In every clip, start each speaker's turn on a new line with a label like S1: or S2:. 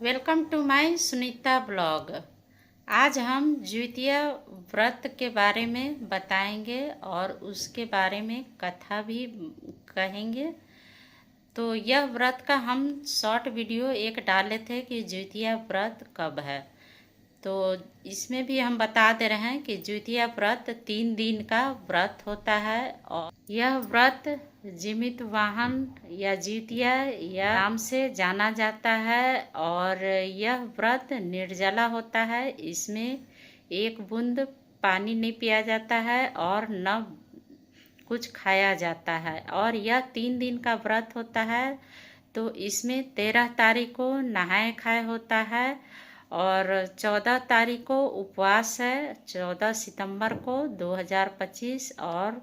S1: Welcome to my Sunita blog. आज हम ज्योतिया व्रत के बारे में बताएंगे और उसके बारे में कथा भी कहेंगे। तो यह व्रत का हम शॉर्ट वीडियो एक डाले थे कि ज्योतिया व्रत कब है। तो इसमें भी हम बता दे रहे हैं कि ज्योतिया व्रत 3 दिन का व्रत होता है और यह व्रत जीमित वाहन या ज्योतिया या नाम से जाना जाता है और यह व्रत निर्जला होता है। इसमें एक बूंद पानी नहीं पिया जाता है और न कुछ खाया जाता है और यह 3 दिन का व्रत होता है। तो इसमें 13 तारीख को नहाए खाए होता है और 14 तारीख को उपवास है, 14 सितंबर को 2025 और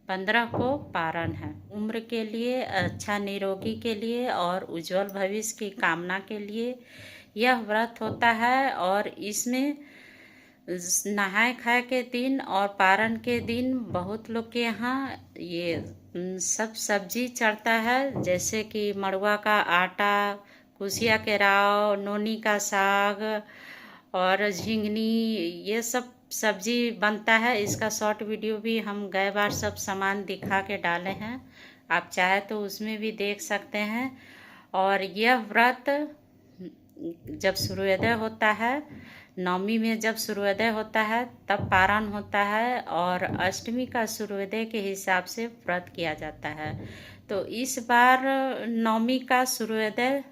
S1: 15 को पारण है। उम्र के लिए, अच्छा निरोगी के लिए और उज्जवल भविष्य की कामना के लिए यह व्रत होता है। और इसमें नहाए खाए के दिन और पारण के दिन बहुत लोग के यहाँ ये सब सब्जी चढ़ता है, जैसे कि मड़ुआ का आटा, कुसिया के राव, नोनी का साग और झिंगनी, ये सब सब्जी बनता है। इसका शॉर्ट वीडियो भी हम गए बार सब सामान दिखा के डाले हैं, आप चाहे तो उसमें भी देख सकते हैं। और यह व्रत जब सूर्योदय होता है, नवमी में जब सूर्योदय होता है तब पारण होता है और अष्टमी का सूर्योदय के हिसाब से व्रत किया जाता है। तो इस बार नवमी का सूर्योदय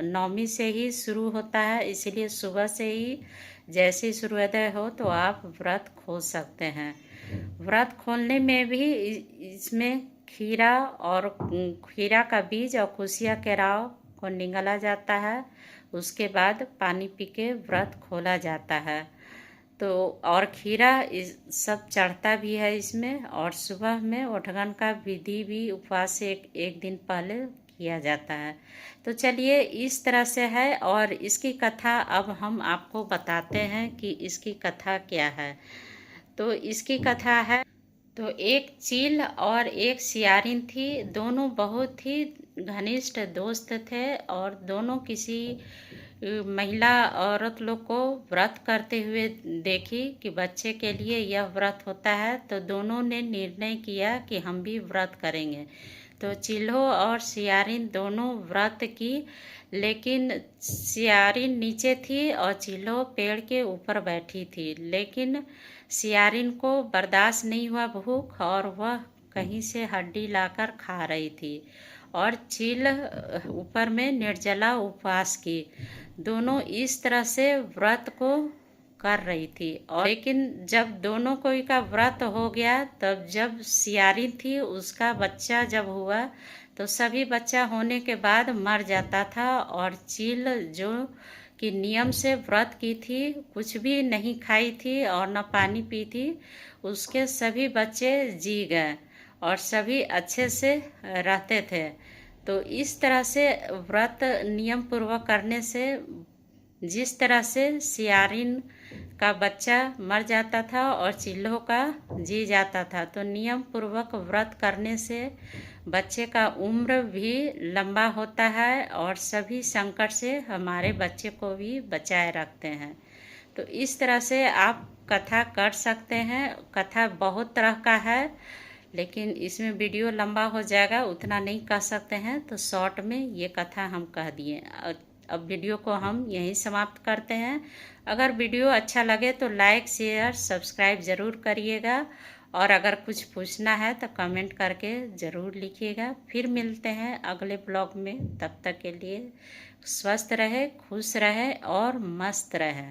S1: नवमी से ही शुरू होता है, इसलिए सुबह से ही जैसे सूर्योदय हो तो आप व्रत खोल सकते हैं। व्रत खोलने में भी इसमें खीरा का बीज और कुसिया के राव को निगला जाता है, उसके बाद पानी पी के व्रत खोला जाता है। तो और खीरा इस सब चढ़ता भी है इसमें। और सुबह में ओठगन का विधि भी उपवास से एक दिन पहले किया जाता है। तो चलिए, इस तरह से है और इसकी कथा अब हम आपको बताते हैं कि इसकी कथा क्या है। तो इसकी कथा है, तो एक चील और एक सियारिन थी, दोनों बहुत ही घनिष्ठ दोस्त थे और दोनों किसी महिला औरत लोग को व्रत करते हुए देखी कि बच्चे के लिए यह व्रत होता है। तो दोनों ने निर्णय किया कि हम भी व्रत करेंगे। तो चिल्हो और सियारिन दोनों व्रत की, लेकिन सियारिन नीचे थी और चिल्हो पेड़ के ऊपर बैठी थी। लेकिन सियारिन को बर्दाश्त नहीं हुआ भूख और वह कहीं से हड्डी लाकर खा रही थी और चील ऊपर में निर्जला उपवास की। दोनों इस तरह से व्रत को कर रही थी। और लेकिन जब दोनों कोई का व्रत हो गया, तब जब सियारिन थी उसका बच्चा जब हुआ तो सभी बच्चा होने के बाद मर जाता था और चील जो कि नियम से व्रत की थी, कुछ भी नहीं खाई थी और न पानी पी थी, उसके सभी बच्चे जी गए और सभी अच्छे से रहते थे। तो इस तरह से व्रत नियम पूर्वक करने से जिस तरह से सियारिन का बच्चा मर जाता था और चिल्हो का जी जाता था, तो नियम पूर्वक व्रत करने से बच्चे का उम्र भी लंबा होता है और सभी संकट से हमारे बच्चे को भी बचाए रखते हैं। तो इस तरह से आप कथा कर सकते हैं। कथा बहुत तरह का है, लेकिन इसमें वीडियो लंबा हो जाएगा, उतना नहीं कह सकते हैं, तो शॉर्ट में ये कथा हम कह दिए। अब वीडियो को हम यहीं समाप्त करते हैं। अगर वीडियो अच्छा लगे तो लाइक, शेयर, सब्सक्राइब ज़रूर करिएगा और अगर कुछ पूछना है तो कमेंट करके ज़रूर लिखिएगा। फिर मिलते हैं अगले ब्लॉग में, तब तक के लिए स्वस्थ रहे, खुश रहे और मस्त रहे।